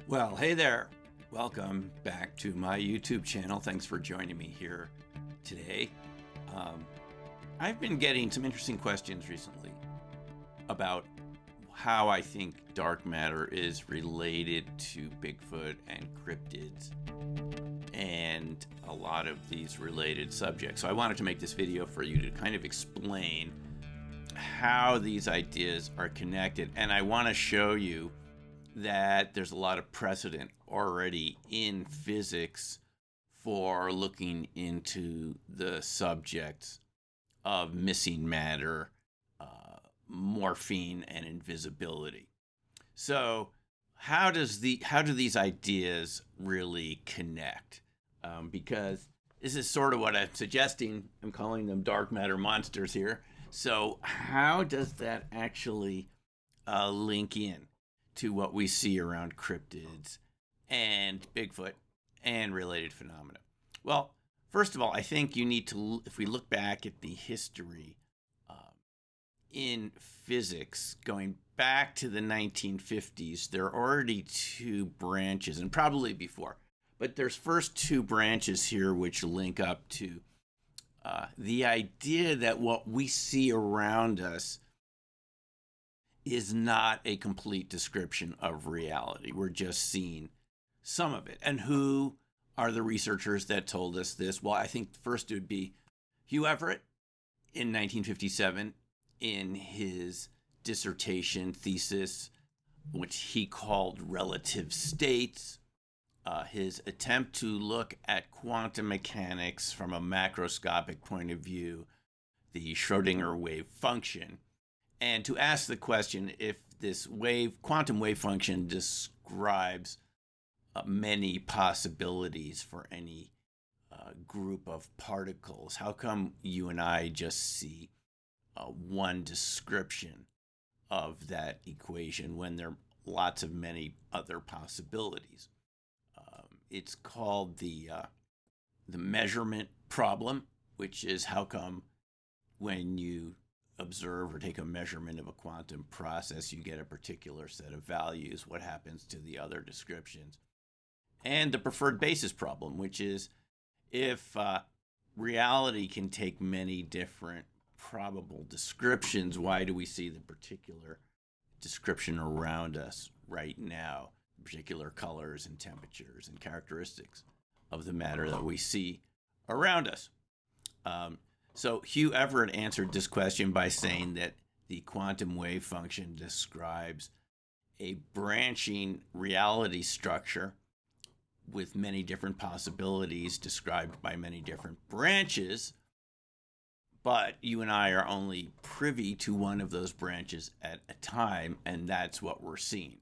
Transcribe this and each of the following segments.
Well, hey there. Welcome back to my YouTube channel. Thanks for joining me here today. I've been getting some interesting questions recently about how I think dark matter is related to Bigfoot and cryptids and a lot of these related subjects. So I wanted to make this video for you to kind of explain how these ideas are connected. And I want to show you that there's a lot of precedent already in physics for looking into the subjects of missing matter, morphine, and invisibility. So how do these ideas really connect? Because this is sort of what I'm suggesting. I'm calling them dark matter monsters here. So how does that actually link in to what we see around cryptids and Bigfoot and related phenomena? Well, first of all, I think you need to, if we look back at the history in physics, going back to the 1950s, there are already two branches, and probably before, but there's first two branches here which link up to the idea that what we see around us is not a complete description of reality. We're just seeing some of it. And who are the researchers that told us this? Well, I think first it would be Hugh Everett in 1957 in his dissertation thesis, which he called Relative States. His attempt to look at quantum mechanics from a macroscopic point of view, the Schrödinger wave function, and to ask the question if this quantum wave function describes many possibilities for any group of particles. How come you and I just see one description of that equation when there are lots of many other possibilities? It's called the measurement problem, which is how come when you observe or take a measurement of a quantum process, you get a particular set of values. What happens to the other descriptions? And the preferred basis problem, which is if reality can take many different probable descriptions, why do we see the particular description around us right now, particular colors and temperatures and characteristics of the matter that we see around us? So Hugh Everett answered this question by saying that the quantum wave function describes a branching reality structure with many different possibilities described by many different branches, but you and I are only privy to one of those branches at a time, and that's what we're seeing.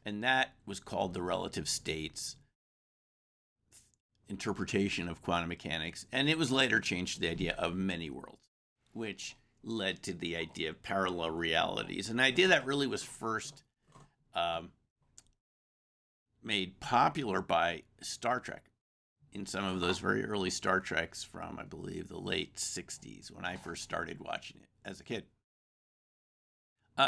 And that was called the relative states interpretation of quantum mechanics, and it was later changed to the idea of many worlds, which led to the idea of parallel realities, an idea that really was first made popular by Star Trek in some of those very early Star Treks from, I believe, the late 60s when I first started watching it as a kid.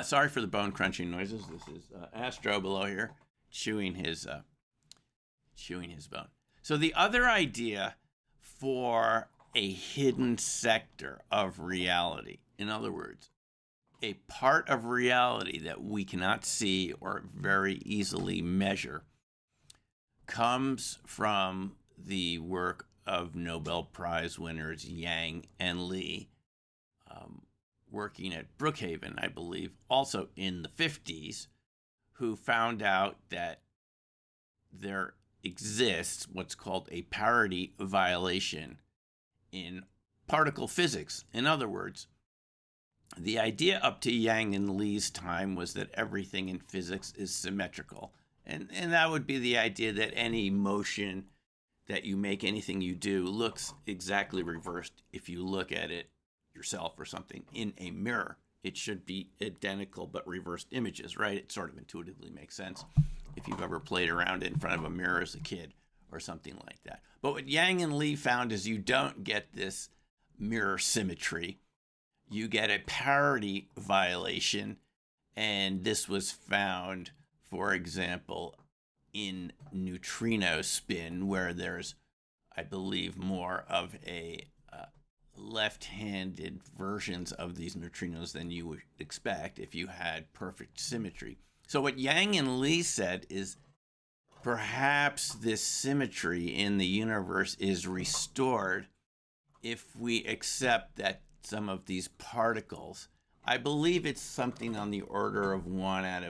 Sorry for the bone crunching noises. This is Astro below here chewing his bone. So the other idea for a hidden sector of reality, in other words, a part of reality that we cannot see or very easily measure, comes from the work of Nobel Prize winners Yang and Lee, working at Brookhaven, I believe, also in the 50s, who found out that there exists what's called a parity violation in particle physics. In other words, the idea up to Yang and Lee's time was that everything in physics is symmetrical. And that would be the idea that any motion that you make, anything you do, looks exactly reversed if you look at it yourself or something in a mirror. It should be identical but reversed images, right? It sort of intuitively makes sense if you've ever played around in front of a mirror as a kid or something like that. But what Yang and Lee found is you don't get this mirror symmetry. You get a parity violation, and this was found for example, in neutrino spin, where there's, I believe, more of a left-handed versions of these neutrinos than you would expect if you had perfect symmetry. So what Yang and Lee said is perhaps this symmetry in the universe is restored if we accept that some of these particles, I believe it's something on the order of 1 out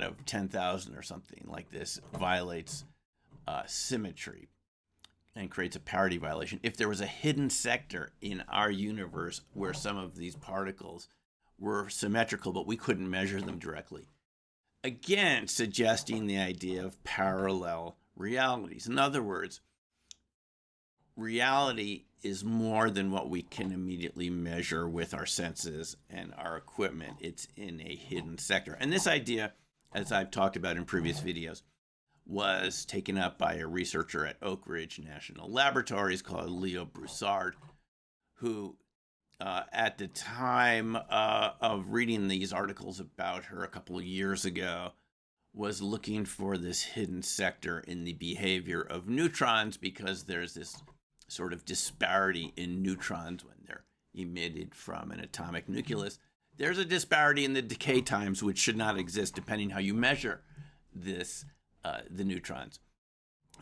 of 10,000 or something like this, violates symmetry and creates a parity violation. If there was a hidden sector in our universe where some of these particles were symmetrical, but we couldn't measure them directly, again suggesting the idea of parallel realities. In other words, reality is more than what we can immediately measure with our senses and our equipment. It's in a hidden sector. And this idea, as I've talked about in previous videos, was taken up by a researcher at Oak Ridge National Laboratories called Leo Broussard, who at the time of reading these articles about her a couple of years ago, was looking for this hidden sector in the behavior of neutrons, because there's this sort of disparity in neutrons when they're emitted from an atomic nucleus. There's a disparity in the decay times, which should not exist depending how you measure this, the neutrons.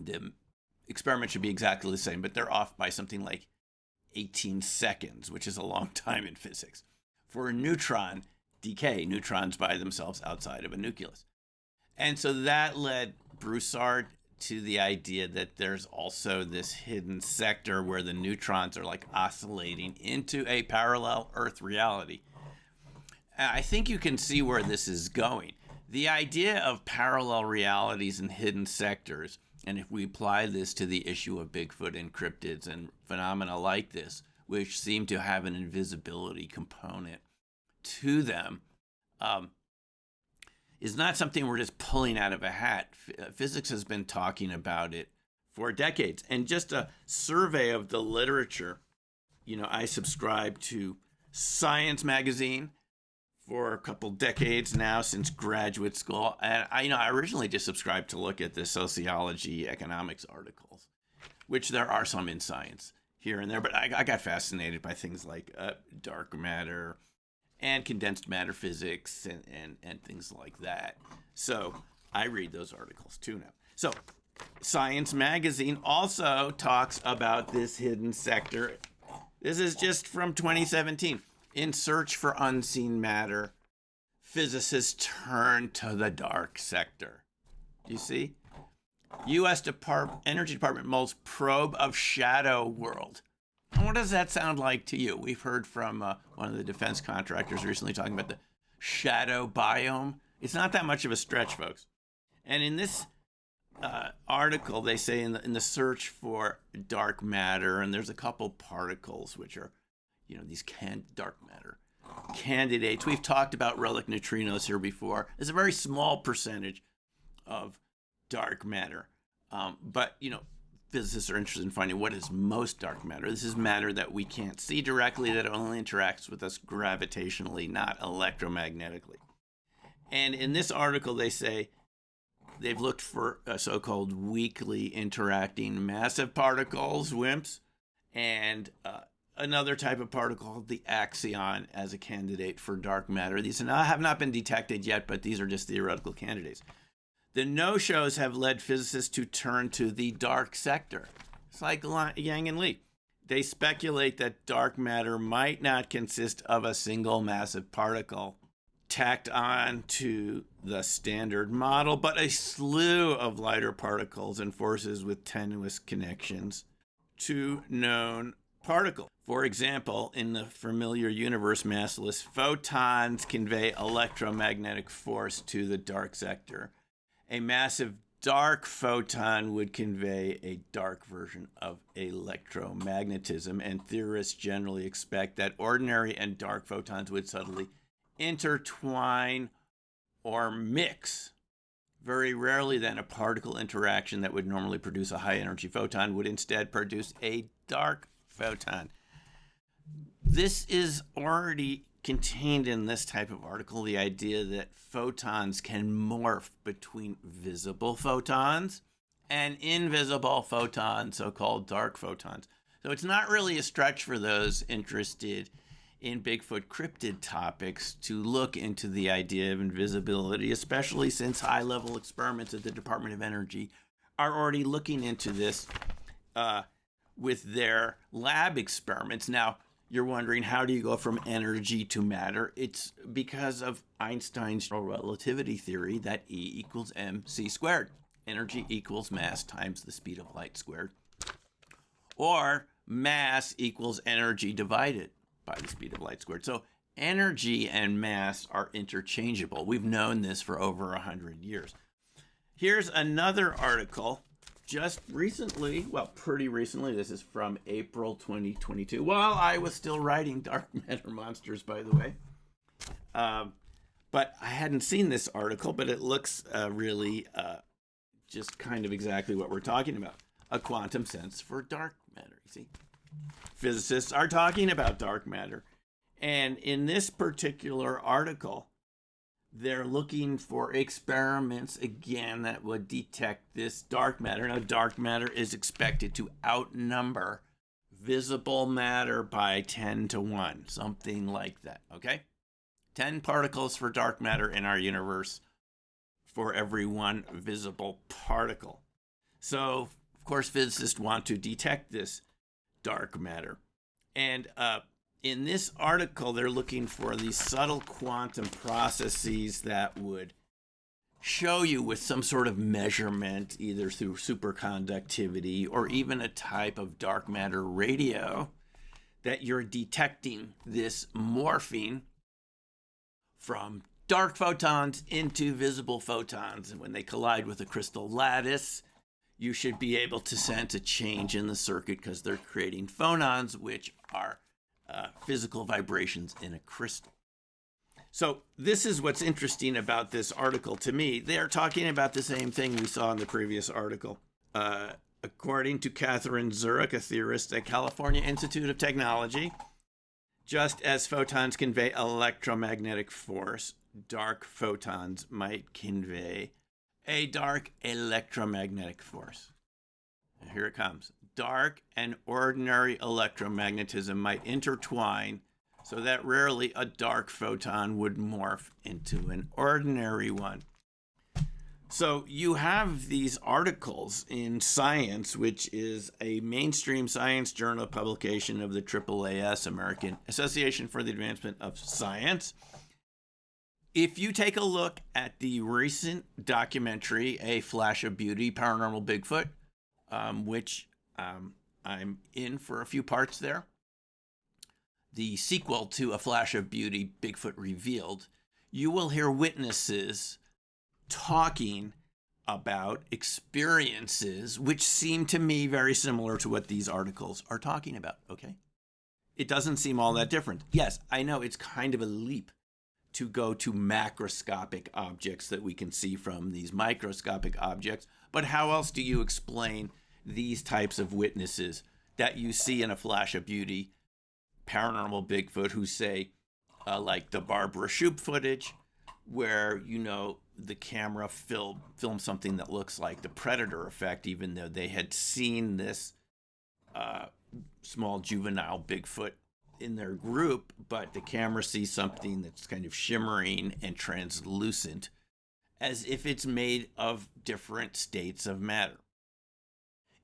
The experiment should be exactly the same, but they're off by something like 18 seconds, which is a long time in physics. For a neutron decay, neutrons by themselves outside of a nucleus. And so that led Broussard to the idea that there's also this hidden sector where the neutrons are like oscillating into a parallel Earth reality. I think you can see where this is going. The idea of parallel realities and hidden sectors, and if we apply this to the issue of Bigfoot and cryptids and phenomena like this, which seem to have an invisibility component to them, is not something we're just pulling out of a hat. Physics has been talking about it for decades. And just a survey of the literature, I subscribe to Science magazine for a couple decades now, since graduate school. And I originally just subscribed to look at the sociology, economics articles, which there are some in science here and there. But I got fascinated by things like dark matter and condensed matter physics and things like that. So I read those articles too now. So Science magazine also talks about this hidden sector. This is just from 2017. In search for unseen matter, physicists turn to the dark sector. You see? U.S. Energy Department molds probe of shadow world. What does that sound like to you? We've heard from one of the defense contractors recently talking about the shadow biome. It's not that much of a stretch, folks. And in this article, they say in the search for dark matter, and there's a couple particles which are, these dark matter candidates. We've talked about relic neutrinos here before. There's a very small percentage of dark matter. But physicists are interested in finding what is most dark matter. This is matter that we can't see directly, that only interacts with us gravitationally, not electromagnetically. And in this article, they say they've looked for so-called weakly interacting massive particles, WIMPs, and another type of particle called the axion as a candidate for dark matter. These have not been detected yet, but these are just theoretical candidates. The no-shows have led physicists to turn to the dark sector. It's like Yang and Lee. They speculate that dark matter might not consist of a single massive particle tacked on to the standard model, but a slew of lighter particles and forces with tenuous connections to known particles. For example, in the familiar universe massless, photons convey electromagnetic force to the dark sector. A massive dark photon would convey a dark version of electromagnetism, and theorists generally expect that ordinary and dark photons would subtly intertwine or mix. Very rarely then a particle interaction that would normally produce a high energy photon would instead produce a dark photon. This is already contained in this type of article the idea that photons can morph between visible photons and invisible photons, so-called dark photons. So it's not really a stretch for those interested in Bigfoot cryptid topics to look into the idea of invisibility, especially since high-level experiments at the Department of Energy are already looking into this with their lab experiments. Now, you're wondering, how do you go from energy to matter? It's because of Einstein's general relativity theory that E equals mc squared. Energy equals mass times the speed of light squared. Or mass equals energy divided by the speed of light squared. So energy and mass are interchangeable. We've known this for over 100 years. Here's another article just recently, well, pretty recently. This is from April 2022, while I was still writing Dark Matter Monsters, by the way. But I hadn't seen this article, but it looks really just kind of exactly what we're talking about. A quantum sense for dark matter, you see. Physicists are talking about dark matter. And in this particular article, they're looking for experiments, again, that would detect this dark matter. Now, dark matter is expected to outnumber visible matter by 10 to 1, something like that, okay? 10 particles for dark matter in our universe for every one visible particle. So, of course, physicists want to detect this dark matter. And in this article, they're looking for these subtle quantum processes that would show you with some sort of measurement, either through superconductivity or even a type of dark matter radio, that you're detecting this morphing from dark photons into visible photons. And when they collide with a crystal lattice, you should be able to sense a change in the circuit because they're creating phonons, which are physical vibrations in a crystal. So this is what's interesting about this article to me. They are talking about the same thing we saw in the previous article. According to Catherine Zurich, a theorist at California Institute of Technology, just as photons convey electromagnetic force, dark photons might convey a dark electromagnetic force. And here it comes. Dark and ordinary electromagnetism might intertwine so that rarely a dark photon would morph into an ordinary one. So you have these articles in Science, which is a mainstream science journal publication of the AAAS, American Association for the Advancement of Science. If you take a look at the recent documentary, A Flash of Beauty, Paranormal Bigfoot, which I'm in for a few parts there, the sequel to A Flash of Beauty, Bigfoot Revealed, you will hear witnesses talking about experiences which seem to me very similar to what these articles are talking about, okay? It doesn't seem all that different. Yes, I know it's kind of a leap to go to macroscopic objects that we can see from these microscopic objects, but how else do you explain these types of witnesses that you see in A Flash of Beauty, Paranormal Bigfoot, who say, like the Barbara Shoup footage, where, you know, the camera filmed something that looks like the Predator effect, even though they had seen this small juvenile Bigfoot in their group, but the camera sees something that's kind of shimmering and translucent, as if it's made of different states of matter.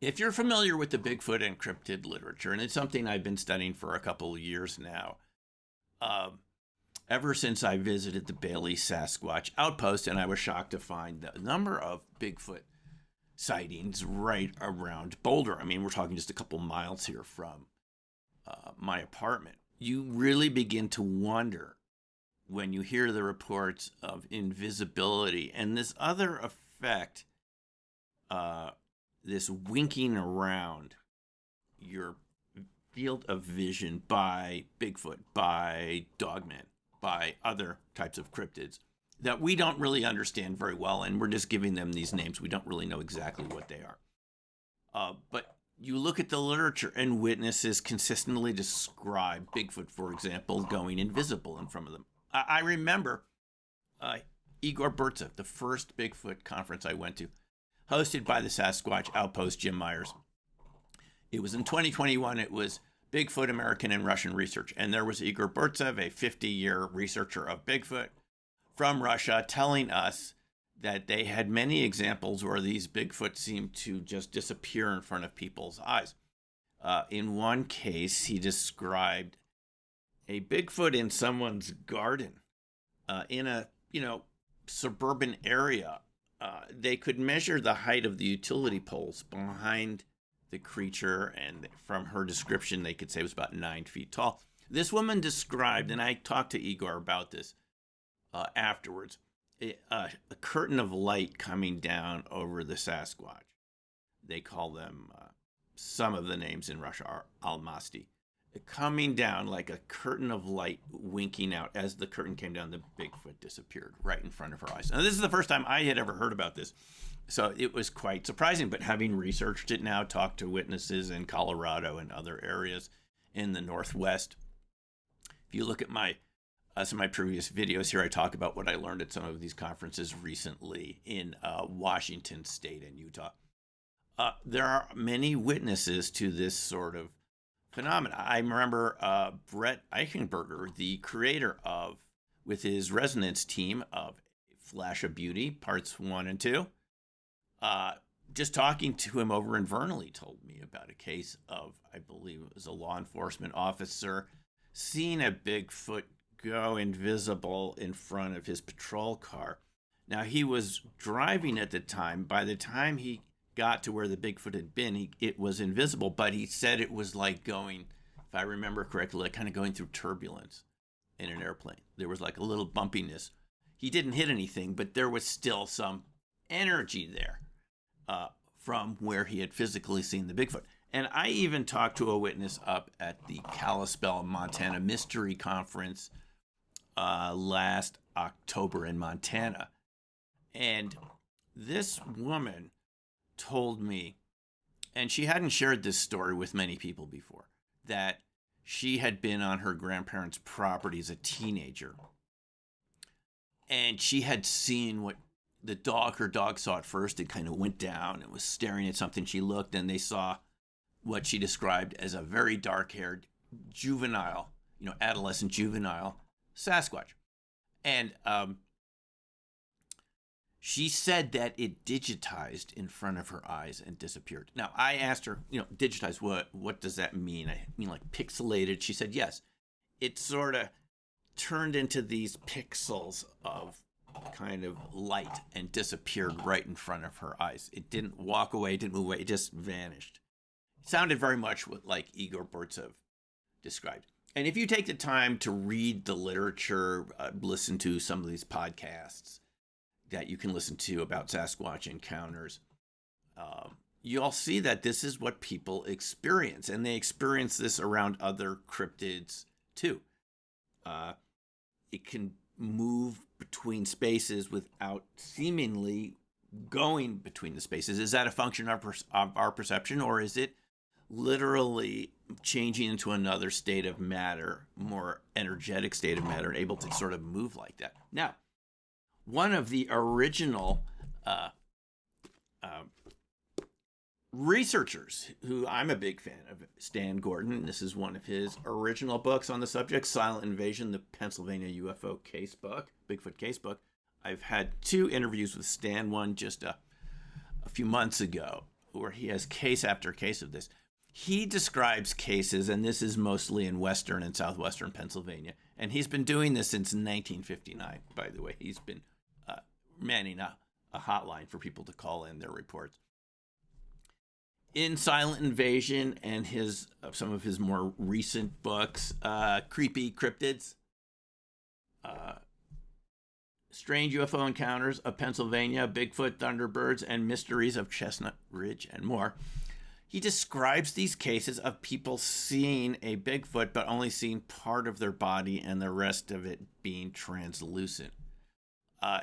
If you're familiar with the Bigfoot and cryptid literature, and it's something I've been studying for a couple of years now, ever since I visited the Bailey Sasquatch Outpost, and I was shocked to find the number of Bigfoot sightings right around Boulder. I mean, we're talking just a couple miles here from my apartment. You really begin to wonder when you hear the reports of invisibility and this other effect, this winking around your field of vision by Bigfoot, by Dogman, by other types of cryptids that we don't really understand very well, and we're just giving them these names. We don't really know exactly what they are. But you look at the literature and witnesses consistently describe Bigfoot, for example, going invisible in front of them. I remember Igor Burtsev, the first Bigfoot conference I went to, hosted by the Sasquatch Outpost, Jim Myers. It was in 2021. It was Bigfoot, American and Russian Research. And there was Igor Burtsev, a 50-year researcher of Bigfoot from Russia, telling us that they had many examples where these Bigfoot seemed to just disappear in front of people's eyes. In one case, he described a Bigfoot in someone's garden in a, suburban area. They could measure the height of the utility poles behind the creature, and from her description, they could say it was about 9 feet tall. This woman described, and I talked to Igor about this afterwards, a curtain of light coming down over the Sasquatch. They call them, some of the names in Russia are almasty. Coming down like a curtain of light winking out. As the curtain came down, the Bigfoot disappeared right in front of her eyes. Now, this is the first time I had ever heard about this, so it was quite surprising. But having researched it now, talked to witnesses in Colorado and other areas in the Northwest, if you look at some of my previous videos here, I talk about what I learned at some of these conferences recently in Washington State and Utah. There are many witnesses to this sort of phenomena. I remember Brett Eichenberger, the creator of, with his resonance team of Flash of Beauty, parts 1 and 2, just talking to him over in Vernal, he told me about a case of, I believe it was a law enforcement officer, seeing a Bigfoot go invisible in front of his patrol car. Now, he was driving at the time. By the time he got to where the Bigfoot had been, it was invisible, but he said it was like going, if I remember correctly, like kind of going through turbulence in an airplane. There was like a little bumpiness. He didn't hit anything, but there was still some energy there from where he had physically seen the Bigfoot. And I even talked to a witness up at the Kalispell, Montana Mystery Conference last October in Montana. And this woman told me, and she hadn't shared this story with many people before, that she had been on her grandparents' property as a teenager. And she had seen what her dog saw at first. It kind of went down and was staring at something. She looked and they saw what she described as a very dark-haired juvenile, adolescent juvenile Sasquatch. And she said that it digitized in front of her eyes and disappeared. Now, I asked her, digitized, what does that mean? I mean, like pixelated? She said, yes. It sort of turned into these pixels of kind of light and disappeared right in front of her eyes. It didn't walk away, didn't move away, it just vanished. It sounded very much like Igor Burtsev described. And if you take the time to read the literature, listen to some of these podcasts that you can listen to about Sasquatch encounters, you'll see that this is what people experience. And they experience this around other cryptids too. It can move between spaces without seemingly going between the spaces. Is that a function of our perception, or is it literally changing into another state of matter, more energetic state of matter, and able to sort of move like that? Now, one of the original researchers who I'm a big fan of, Stan Gordon, this is one of his original books on the subject, Silent Invasion, the Pennsylvania UFO Casebook, Bigfoot Casebook. I've had 2 interviews with Stan, one just a few months ago, where he has case after case of this. He describes cases, and this is mostly in western and southwestern Pennsylvania, and he's been doing this since 1959, by the way. He's been manning a hotline for people to call in their reports. In Silent Invasion and some of his more recent books, Creepy Cryptids, Strange UFO Encounters of Pennsylvania, Bigfoot, Thunderbirds, and Mysteries of Chestnut Ridge, and more, he describes these cases of people seeing a Bigfoot but only seeing part of their body and the rest of it being translucent.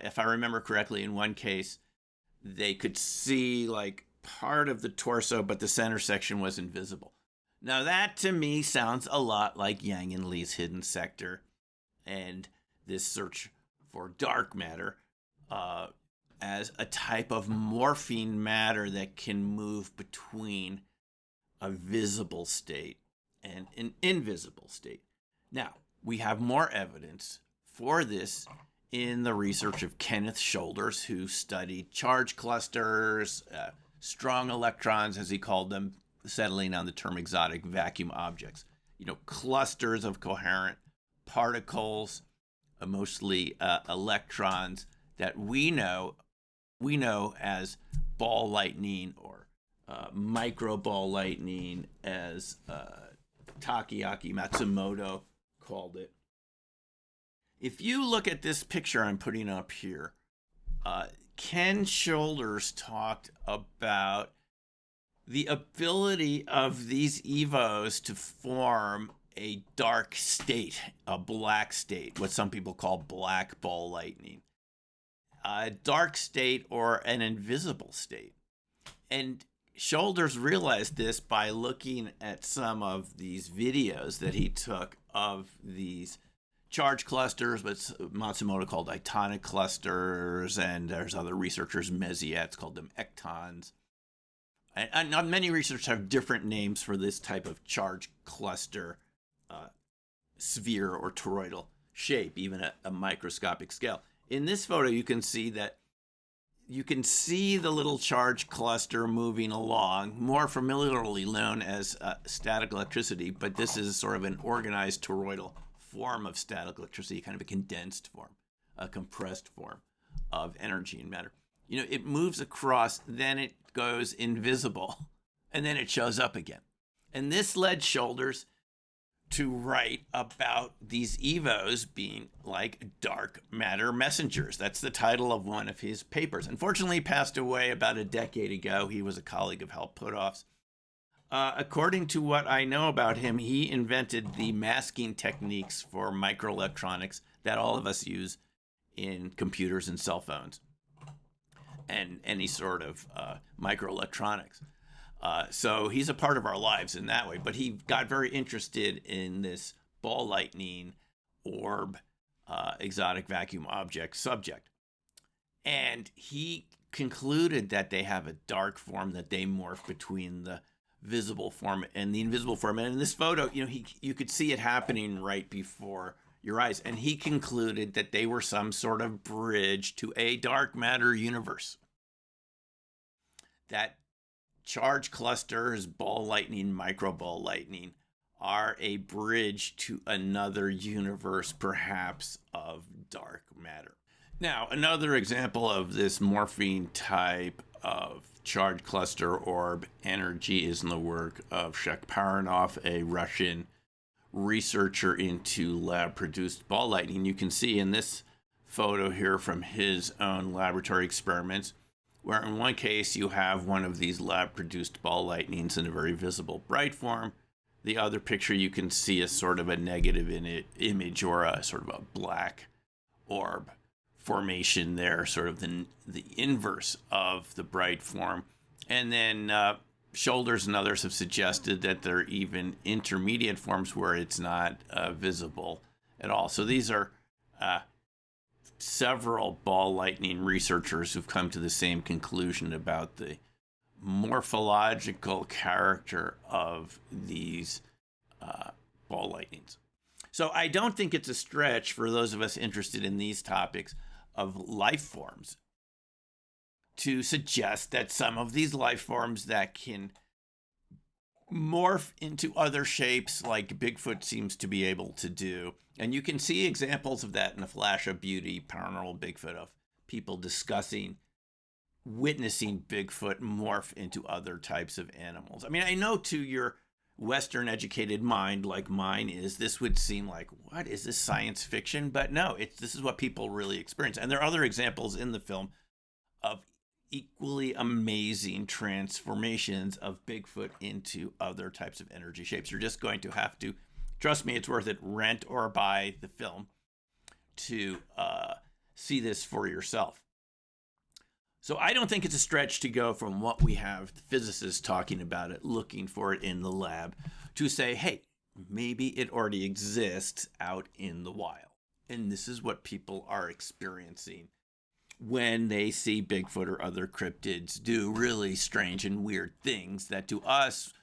If I remember correctly, in one case, they could see like part of the torso, but the center section was invisible. Now that to me sounds a lot like Yang and Lee's hidden sector and this search for dark matter as a type of morphine matter that can move between a visible state and an invisible state. Now, we have more evidence for this in the research of Kenneth Shoulders, who studied charge clusters, strong electrons, as he called them, settling on the term exotic vacuum objects. Clusters of coherent particles, mostly electrons that we know as ball lightning or micro ball lightning, as Takaaki Matsumoto called it. If you look at this picture I'm putting up here, Ken Shoulders talked about the ability of these EVOs to form a dark state, a black state, what some people call black ball lightning, a dark state or an invisible state. And Shoulders realized this by looking at some of these videos that he took of these charge clusters, what Matsumoto called itonic clusters, and there's other researchers, Mézières, called them ectons. And many researchers have different names for this type of charge cluster sphere or toroidal shape, even at a microscopic scale. In this photo, you can see the little charge cluster moving along, more familiarly known as static electricity, but this is sort of an organized toroidal form of static electricity, kind of a condensed form, a compressed form of energy and matter. It moves across, then it goes invisible, and then it shows up again. And this led Shoulders to write about these EVOs being like dark matter messengers. That's the title of one of his papers. Unfortunately, he passed away about a decade ago. He was a colleague of Hal Puthoff's. According to what I know about him, he invented the masking techniques for microelectronics that all of us use in computers and cell phones and any sort of microelectronics. So he's a part of our lives in that way. But he got very interested in this ball lightning orb, exotic vacuum object subject. And he concluded that they have a dark form, that they morph between the visible form and the invisible form. And in this photo, you could see it happening right before your eyes. And he concluded that they were some sort of bridge to a dark matter universe. That charge clusters, ball lightning, micro ball lightning, are a bridge to another universe, perhaps of dark matter. Now, another example of this morphine type of charge cluster orb energy is in the work of Shakparanov, a Russian researcher into lab-produced ball lightning. You can see in this photo here from his own laboratory experiments, where in one case you have one of these lab-produced ball lightnings in a very visible bright form. The other picture you can see is sort of a negative image or a sort of a black orb formation there, sort of the inverse of the bright form. And then Shoulders and others have suggested that there are even intermediate forms where it's not visible at all. So these are several ball lightning researchers who've come to the same conclusion about the morphological character of these ball lightnings. So I don't think it's a stretch for those of us interested in these topics of life forms to suggest that some of these life forms that can morph into other shapes, like Bigfoot seems to be able to do. And you can see examples of that in A Flash of Beauty, Paranormal Bigfoot, of people witnessing Bigfoot morph into other types of animals. I mean, I know to your Western educated mind, like mine is, this would seem like, what is this, science fiction? But no, this is what people really experience. And there are other examples in the film of equally amazing transformations of Bigfoot into other types of energy shapes. You're just going to have to, trust me, it's worth it, rent or buy the film to see this for yourself. So I don't think it's a stretch to go from what we have the physicists talking about it, looking for it in the lab, to say, hey, maybe it already exists out in the wild. And this is what people are experiencing when they see Bigfoot or other cryptids do really strange and weird things that to us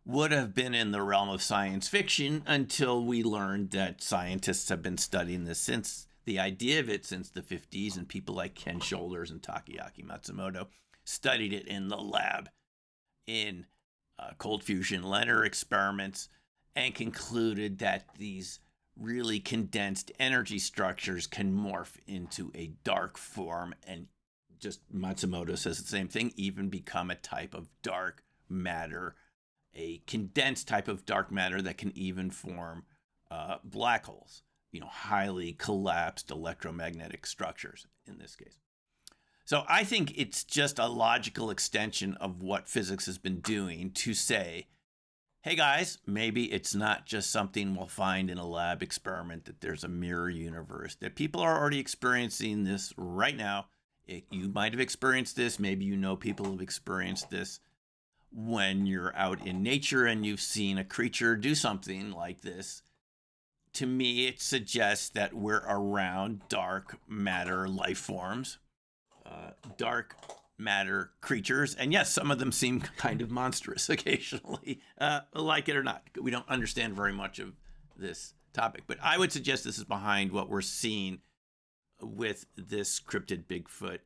would have been in the realm of science fiction until we learned that scientists have been studying this since the idea of it since the 50s, and people like Ken Shoulders and Takaaki Matsumoto studied it in the lab in cold fusion Leonard experiments and concluded that these really condensed energy structures can morph into a dark form, and just Matsumoto says the same thing, even become a type of dark matter, a condensed type of dark matter that can even form black holes, highly collapsed electromagnetic structures in this case. So I think it's just a logical extension of what physics has been doing to say, hey guys, maybe it's not just something we'll find in a lab experiment, that there's a mirror universe, that people are already experiencing this right now. You might have experienced this. Maybe people have experienced this when you're out in nature and you've seen a creature do something like this. To me, it suggests that we're around dark matter life forms, dark matter creatures, and yes, some of them seem kind of monstrous occasionally, like it or not. We don't understand very much of this topic, but I would suggest this is behind what we're seeing with this cryptid Bigfoot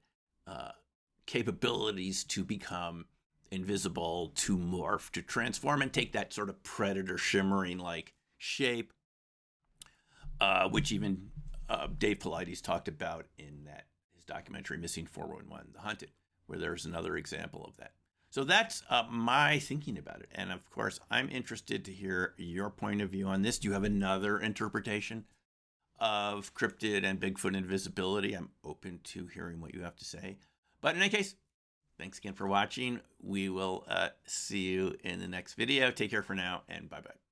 capabilities to become invisible, to morph, to transform, and take that sort of predator shimmering like shape, which even Dave Paulides talked about in his documentary Missing 411, The Hunted, where there's another example of that. So that's my thinking about it. And of course, I'm interested to hear your point of view on this. Do you have another interpretation of cryptid and Bigfoot invisibility? I'm open to hearing what you have to say. But in any case, thanks again for watching. We will see you in the next video. Take care for now, and bye-bye.